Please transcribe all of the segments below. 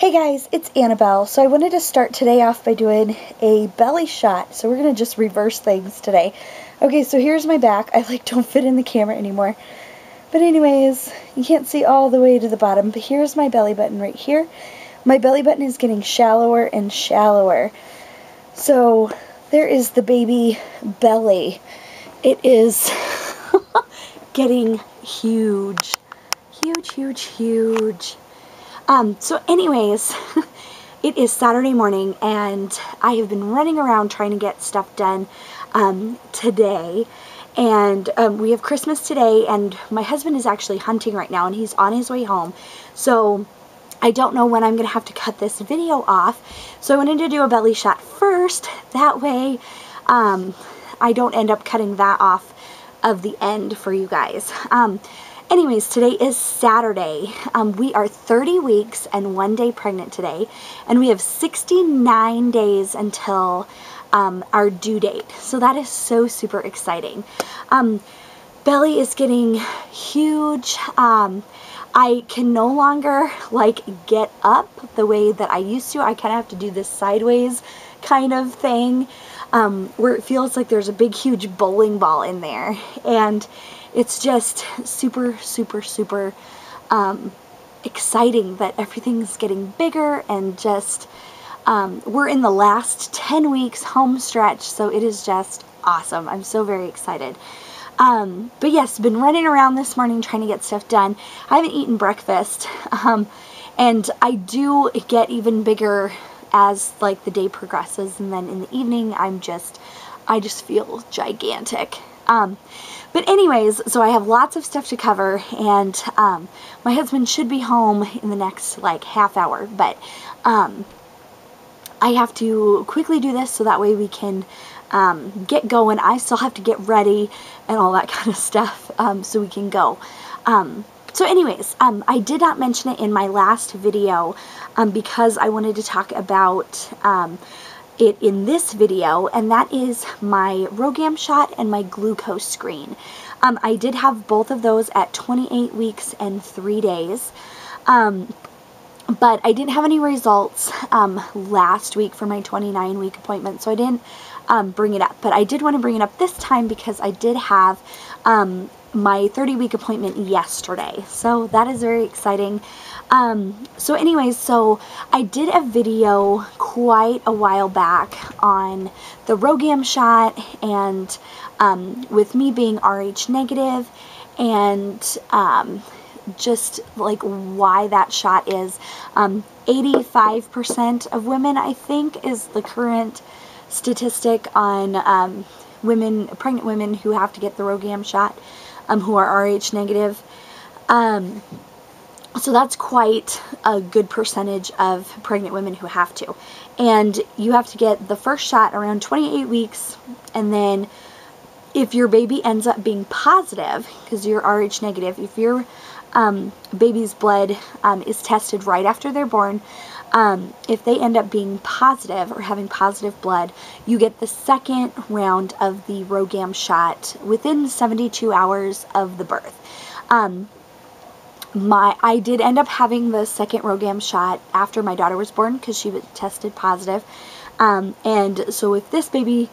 Hey guys, it's Annabelle. So I wanted to start today off by doing a belly shot. So we're going to just reverse things today. Okay, so here's my back. I don't fit in the camera anymore. But anyways, you can't see all the way to the bottom, but here's my belly button right here. My belly button is getting shallower and shallower. So there is the baby belly. It is getting huge. Huge, huge, huge. So anyways, it is Saturday morning and I have been running around trying to get stuff done today. And we have Christmas today, and my husband is actually hunting right now and he's on his way home. So I don't know when I'm going to have to cut this video off. So I wanted to do a belly shot first. That way I don't end up cutting that off of the end for you guys. Anyways, today is Saturday. We are 30 weeks and 1 day pregnant today, and we have 69 days until our due date. So that is so super exciting. Belly is getting huge. I can no longer get up the way that I used to. I kind of have to do this sideways kind of thing, where it feels like there's a big huge bowling ball in there, and it's just super, super, super exciting that everything's getting bigger, and just we're in the last 10 weeks home stretch, so it is just awesome. I'm so very excited. But yes, been running around this morning trying to get stuff done. I haven't eaten breakfast, and I do get even bigger as the day progresses, and then in the evening I just feel gigantic. But anyways, so I have lots of stuff to cover, and my husband should be home in the next half hour, but I have to quickly do this so that way we can get going. I still have to get ready and all that kind of stuff, so we can go. So anyways, I did not mention it in my last video because I wanted to talk about it in this video, and that is my RhoGAM shot and my glucose screen. I did have both of those at 28 weeks and 3 days, but I didn't have any results last week for my 29-week appointment, so I didn't bring it up. But I did want to bring it up this time because I did have my 30-week appointment yesterday, so that is very exciting. So anyways, so I did a video quite a while back on the RhoGAM shot, and with me being Rh negative, and just why that shot is 85% of women, I think, is the current statistic on pregnant women who have to get the RhoGAM shot, who are Rh negative. So that's quite a good percentage of pregnant women who have to. And you have to get the first shot around 28 weeks, and then if your baby ends up being positive, because you're Rh negative, if your baby's blood is tested right after they're born, if they end up being positive or having positive blood, you get the second round of the RhoGAM shot within 72 hours of the birth. I did end up having the second RhoGAM shot after my daughter was born because she was tested positive. And so if this baby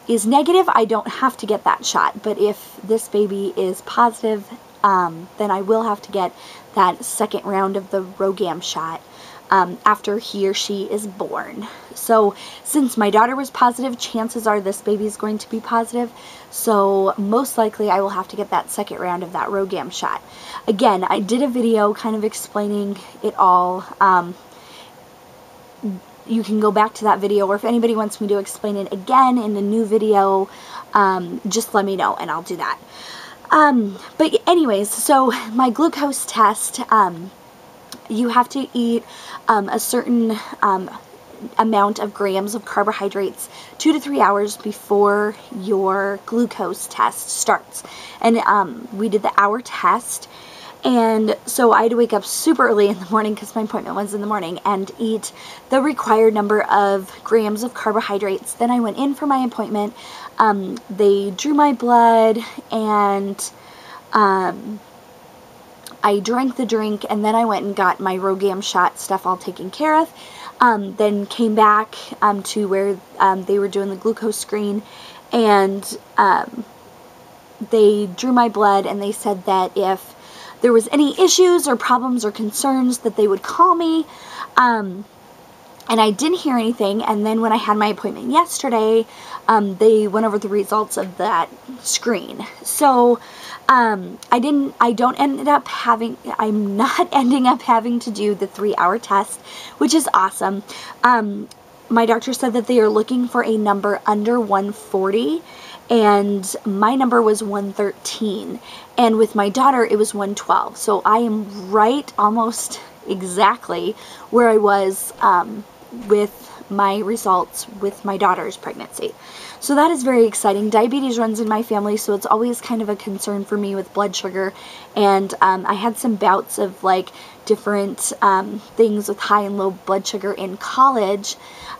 is negative, I don't have to get that shot. But if this baby is positive, then I will have to get that second round of the RhoGAM shot after he or she is born. So since my daughter was positive, chances are this baby is going to be positive. So most likely I will have to get that second round of that RhoGAM shot. Again, I did a video kind of explaining it all. You can go back to that video, or if anybody wants me to explain it again in a new video, just let me know and I'll do that. But anyways, so my glucose test, you have to eat a certain amount of grams of carbohydrates 2 to 3 hours before your glucose test starts. And we did the hour test, and so I had to wake up super early in the morning because my appointment was in the morning, and eat the required number of grams of carbohydrates. Then I went in for my appointment. They drew my blood and I drank the drink, and then I went and got my Rogam shot stuff all taken care of. Then came back to where they were doing the glucose screen, and they drew my blood, and they said that if there was any issues or problems or concerns that they would call me. And I didn't hear anything, and then when I had my appointment yesterday, they went over the results of that screen. So, I'm not ending up having to do the 3-hour test, which is awesome. My doctor said that they are looking for a number under 140, and my number was 113, and with my daughter, it was 112. So I am right, almost exactly where I was, with my results with my daughter's pregnancy. So that is very exciting. Diabetes runs in my family, so it's always kind of a concern for me with blood sugar. And I had some bouts of like different things with high and low blood sugar in college.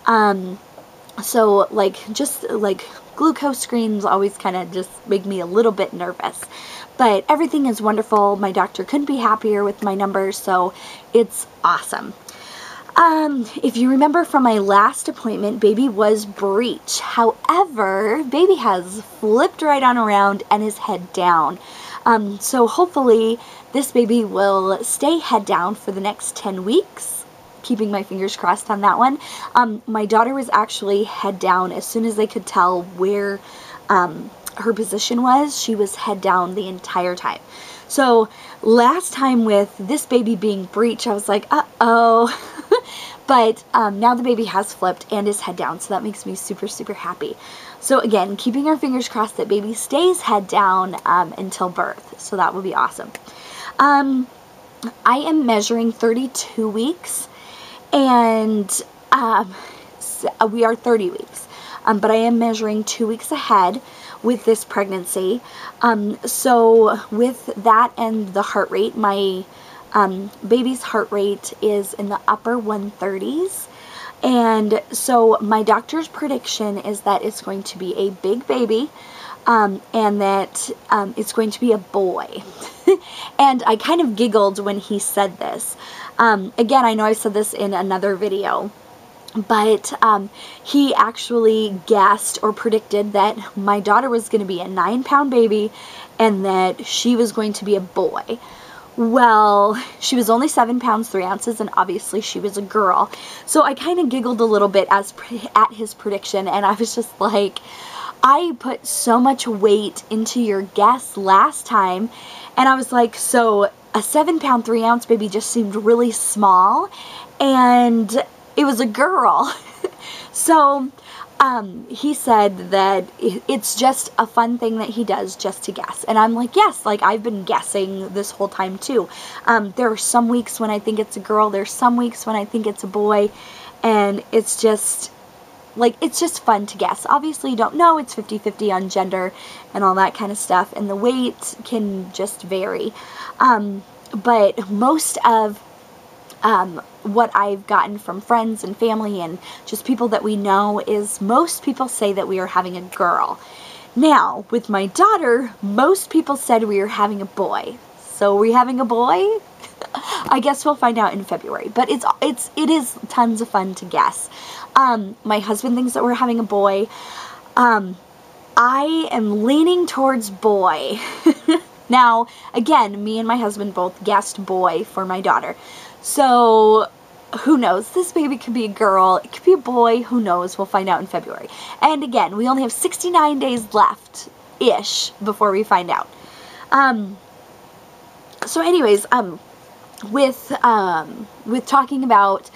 So like just like glucose screens always kind of just make me a little bit nervous. But everything is wonderful. My doctor couldn't be happier with my numbers, so it's awesome. If you remember from my last appointment, baby was breech. However, baby has flipped right on around and is head down. So hopefully this baby will stay head down for the next 10 weeks. Keeping my fingers crossed on that one. My daughter was actually head down as soon as they could tell where her position was. She was head down the entire time. So last time with this baby being breech, I was like, uh-oh. But now the baby has flipped and is head down, so that makes me super, super happy. So again, keeping our fingers crossed that baby stays head down until birth, so that will be awesome. I am measuring 32 weeks, and we are 30 weeks, but I am measuring 2 weeks ahead with this pregnancy. So with that and the heart rate, my baby's heart rate is in the upper 130s, and so my doctor's prediction is that it's going to be a big baby, and that it's going to be a boy. And I kind of giggled when he said this. Again, I know I said this in another video, but he actually guessed or predicted that my daughter was going to be a 9-pound baby and that she was going to be a boy. Well, she was only 7 pounds 3 ounces, and obviously she was a girl. So I kind of giggled a little bit at his prediction, and I was just like, I put so much weight into your guess last time, and I was like, so a 7 pound 3 ounce baby just seemed really small, and it was a girl. So he said that it's just a fun thing that he does just to guess. And I'm like, yes, like I've been guessing this whole time too. There are some weeks when I think it's a girl, there's some weeks when I think it's a boy, and it's just like, it's just fun to guess. Obviously you don't know, it's 50-50 on gender and all that kind of stuff, and the weight can just vary. But most of what I've gotten from friends and family and just people that we know is most people say that we are having a girl. Now, with my daughter, most people said we are having a boy. So are we having a boy? I guess we'll find out in February. But it is tons of fun to guess. My husband thinks that we're having a boy. I am leaning towards boy. Now, again, me and my husband both guessed boy for my daughter. So, who knows? This baby could be a girl. It could be a boy. Who knows? We'll find out in February. And again, we only have 69 days left-ish before we find out. So anyways, with talking about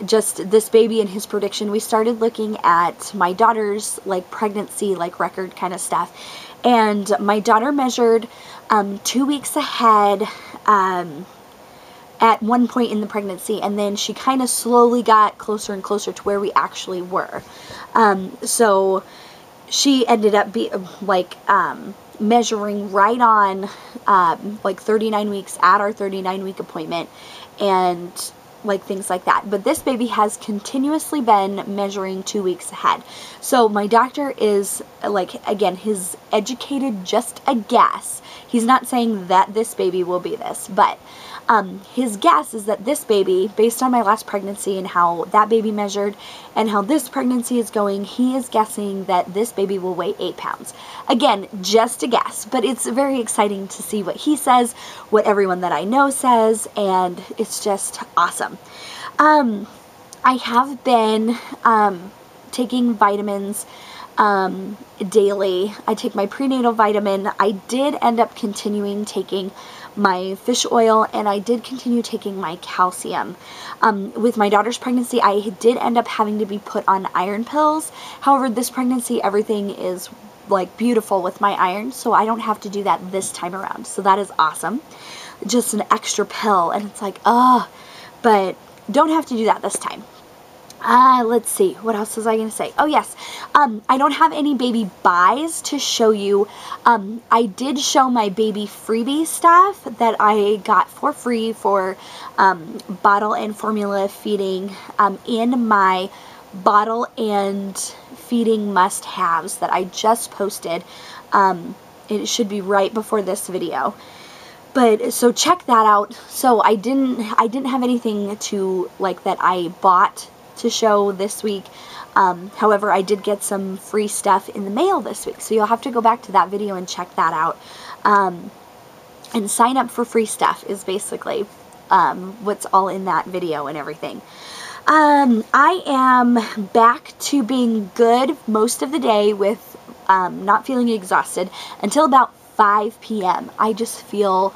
just this baby and his prediction, we started looking at my daughter's like pregnancy like record kind of stuff. And my daughter measured 2 weeks ahead at one point in the pregnancy, and then she kind of slowly got closer and closer to where we actually were. So she ended up measuring right on like 39 weeks at our 39-week appointment, and like things like that. But this baby has continuously been measuring 2 weeks ahead. So my doctor is, like, again, he's educated just a guess. He's not saying that this baby will be this, but his guess is that this baby, based on my last pregnancy and how that baby measured and how this pregnancy is going, he is guessing that this baby will weigh 8 pounds. Again, just a guess, but it's very exciting to see what he says, what everyone that I know says, and it's just awesome. I have been taking vitamins daily. I take my prenatal vitamin. I did end up continuing taking my fish oil, and I did continue taking my calcium. With my daughter's pregnancy, I did end up having to be put on iron pills. However, this pregnancy, everything is like beautiful with my iron, so I don't have to do that this time around. So that is awesome. Just an extra pill, and it's like, oh, but don't have to do that this time. Let's see, what else was I going to say? Oh, yes, I don't have any baby buys to show you. I did show my baby freebie stuff that I got for free for bottle and formula feeding in my bottle and feeding must-haves that I just posted. It should be right before this video. But so check that out. So I didn't have anything to like that I bought to show this week. However, I did get some free stuff in the mail this week, so you'll have to go back to that video and check that out. And sign up for free stuff is basically what's all in that video and everything. I am back to being good most of the day with not feeling exhausted until about 5 p.m. I just feel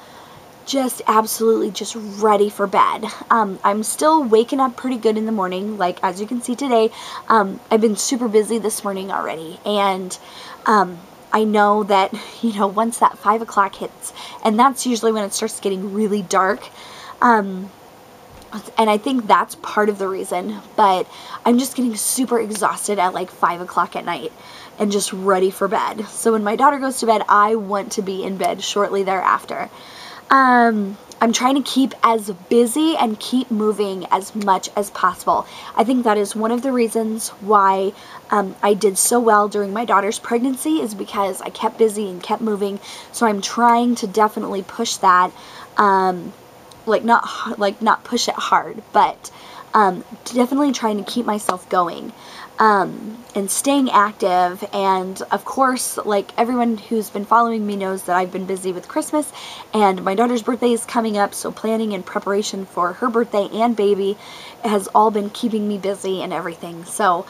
just absolutely just ready for bed. I'm still waking up pretty good in the morning, like as you can see today. I've been super busy this morning already, and I know that, you know, once that 5 o'clock hits, and that's usually when it starts getting really dark, and I think that's part of the reason, but I'm just getting super exhausted at like 5 o'clock at night and just ready for bed. So when my daughter goes to bed, I want to be in bed shortly thereafter. I'm trying to keep as busy and keep moving as much as possible. I think that is one of the reasons why I did so well during my daughter's pregnancy, is because I kept busy and kept moving. So I'm trying to definitely push that, not push it hard, but definitely trying to keep myself going. And staying active, and of course, like everyone who's been following me knows that I've been busy with Christmas, and my daughter's birthday is coming up, so planning and preparation for her birthday and baby has all been keeping me busy and everything. So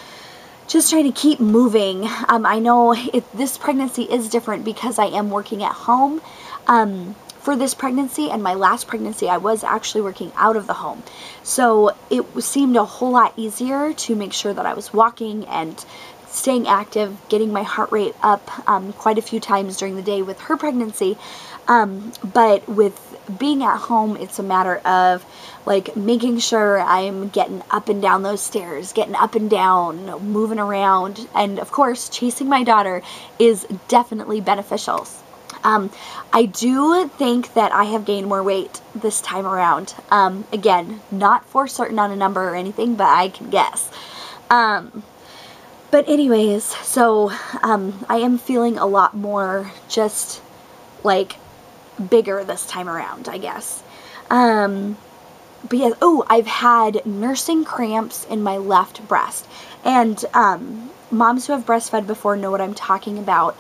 just trying to keep moving. I know this pregnancy is different because I am working at home. For this pregnancy and my last pregnancy, I was actually working out of the home. So it seemed a whole lot easier to make sure that I was walking and staying active, getting my heart rate up quite a few times during the day with her pregnancy. But with being at home, it's a matter of like making sure I'm getting up and down those stairs, getting up and down, moving around. And of course, chasing my daughter is definitely beneficial. I do think that I have gained more weight this time around. Again, not for certain on a number or anything, but I can guess. But anyways, so I am feeling a lot more just like bigger this time around, I guess. But yeah, oh, I've had nursing cramps in my left breast. And moms who have breastfed before know what I'm talking about.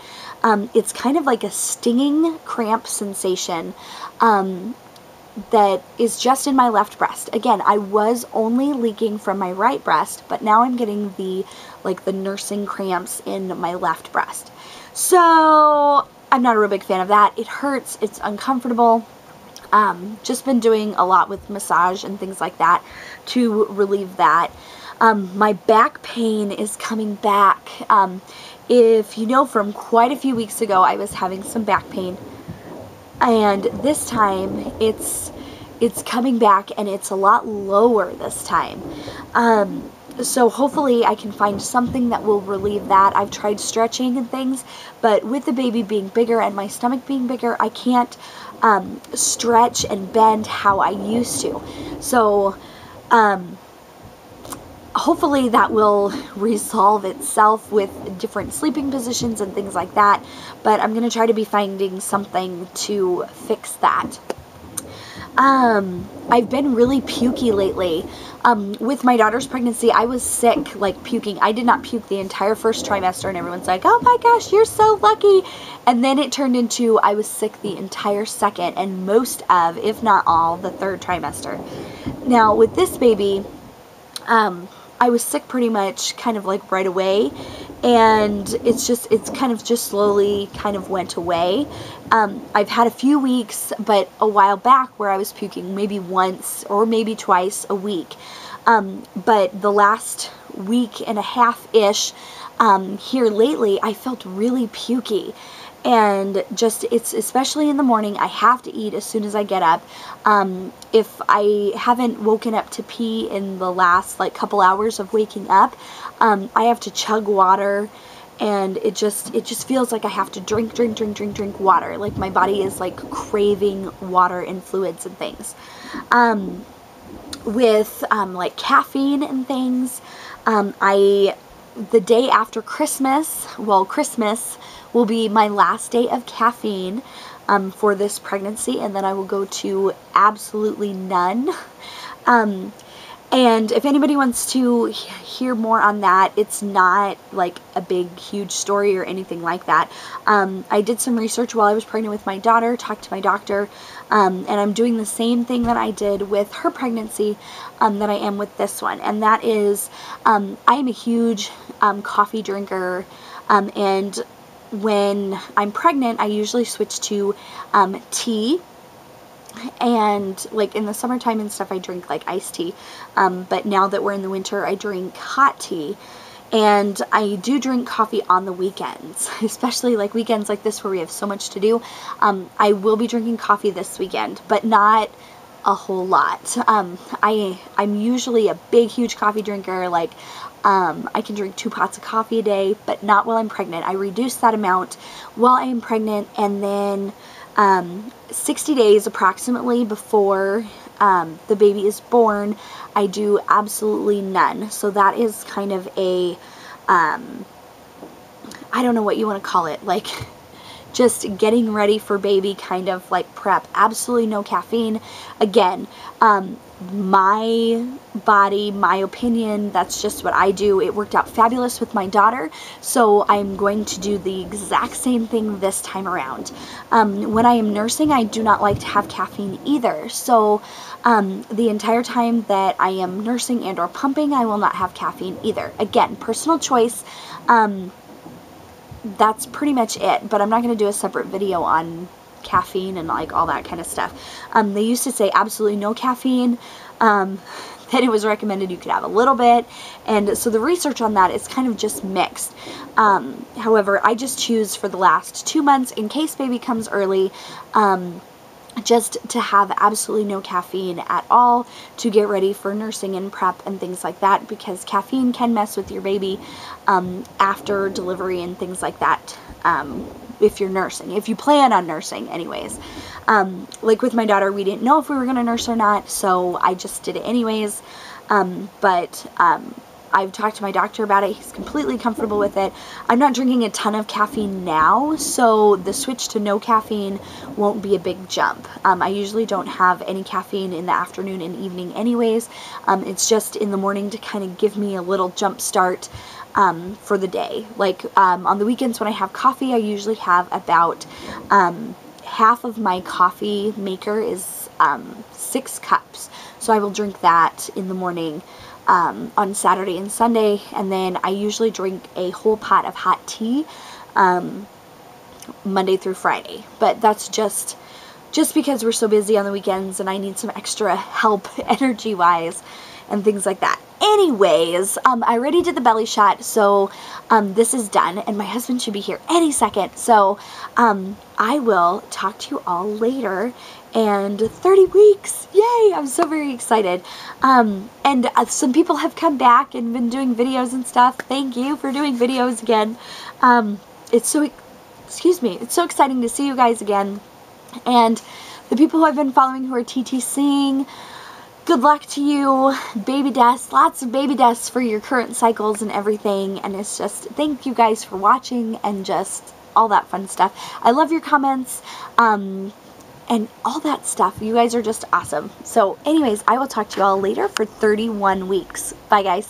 It's kind of like a stinging cramp sensation that is just in my left breast. Again, I was only leaking from my right breast, but now I'm getting the nursing cramps in my left breast. So I'm not a real big fan of that. It hurts. It's uncomfortable. Just been doing a lot with massage and things like that to relieve that. My back pain is coming back. If you know, from quite a few weeks ago, I was having some back pain, and this time it's coming back, and it's a lot lower this time. So hopefully I can find something that will relieve that. I've tried stretching and things, but with the baby being bigger and my stomach being bigger, I can't stretch and bend how I used to. So hopefully that will resolve itself with different sleeping positions and things like that, but I'm going to try to be finding something to fix that. I've been really pukey lately. With my daughter's pregnancy, I was sick, like puking. I did not puke the entire first trimester, and everyone's like, oh my gosh, you're so lucky. And then it turned into I was sick the entire second and most of, if not all, the third trimester. Now, with this baby, I was sick pretty much kind of like right away, and it's kind of just slowly kind of went away. I've had a few weeks, but a while back where I was puking maybe once or maybe twice a week. But the last week and a half-ish, here lately, I felt really pukey. And just, it's especially in the morning, I have to eat as soon as I get up. If I haven't woken up to pee in the last like couple hours of waking up, I have to chug water, and it just feels like I have to drink water. Like my body is like craving water and fluids and things. With like caffeine and things, the day after Christmas, well, Christmas will be my last day of caffeine for this pregnancy, and then I will go to absolutely none. And if anybody wants to hear more on that, it's not like a big, huge story or anything like that. I did some research while I was pregnant with my daughter, talked to my doctor, and I'm doing the same thing that I did with her pregnancy that I am with this one. And that is, I am a huge coffee drinker, and when I'm pregnant, I usually switch to tea. And like in the summertime and stuff, I drink like iced tea, but now that we're in the winter, I drink hot tea. And I do drink coffee on the weekends, especially like weekends like this where we have so much to do. I will be drinking coffee this weekend, but not a whole lot. I'm usually a big, huge coffee drinker. Like I can drink 2 pots of coffee a day, but not while I'm pregnant. I reduce that amount while I am pregnant, and then 60 days approximately before the baby is born, I do absolutely none. So that is kind of a, I don't know what you want to call it, like just getting ready for baby kind of like prep. Absolutely no caffeine. Again, my body, my opinion, that's just what I do. It worked out fabulous with my daughter, so I'm going to do the exact same thing this time around. When I am nursing, I do not like to have caffeine either, so the entire time that I am nursing and or pumping, I will not have caffeine either. Again, personal choice. That's pretty much it, but I'm not going to do a separate video on caffeine and like all that kind of stuff. They used to say absolutely no caffeine, then it was recommended you could have a little bit, and so the research on that is kind of just mixed. However, I just choose for the last 2 months, in case baby comes early, just to have absolutely no caffeine at all to get ready for nursing and prep and things like that, because caffeine can mess with your baby after delivery and things like that, if you're nursing, if you plan on nursing anyways. Like with my daughter, we didn't know if we were going to nurse or not, so I just did it anyways. I've talked to my doctor about it. He's completely comfortable with it. I'm not drinking a ton of caffeine now, so the switch to no caffeine won't be a big jump. I usually don't have any caffeine in the afternoon and evening anyways. It's just in the morning to kind of give me a little jump start for the day. Like on the weekends when I have coffee, I usually have about half of my coffee maker is 6 cups. So I will drink that in the morning on Saturday and Sunday, and then I usually drink a whole pot of hot tea Monday through Friday. But that's just because we're so busy on the weekends and I need some extra help energy-wise and things like that. Anyways, I already did the belly shot, so this is done, and my husband should be here any second. So I will talk to you all later. And 30 weeks, yay, I'm so very excited. And some people have come back and been doing videos and stuff. Thank you for doing videos again. It's so exciting to see you guys again. And the people who I've been following who are TTCing, good luck to you, baby deaths, lots of baby deaths for your current cycles and everything, and it's just, thank you guys for watching and just all that fun stuff. I love your comments, and all that stuff. You guys are just awesome. So anyways, I will talk to you all later for 31 weeks. Bye guys.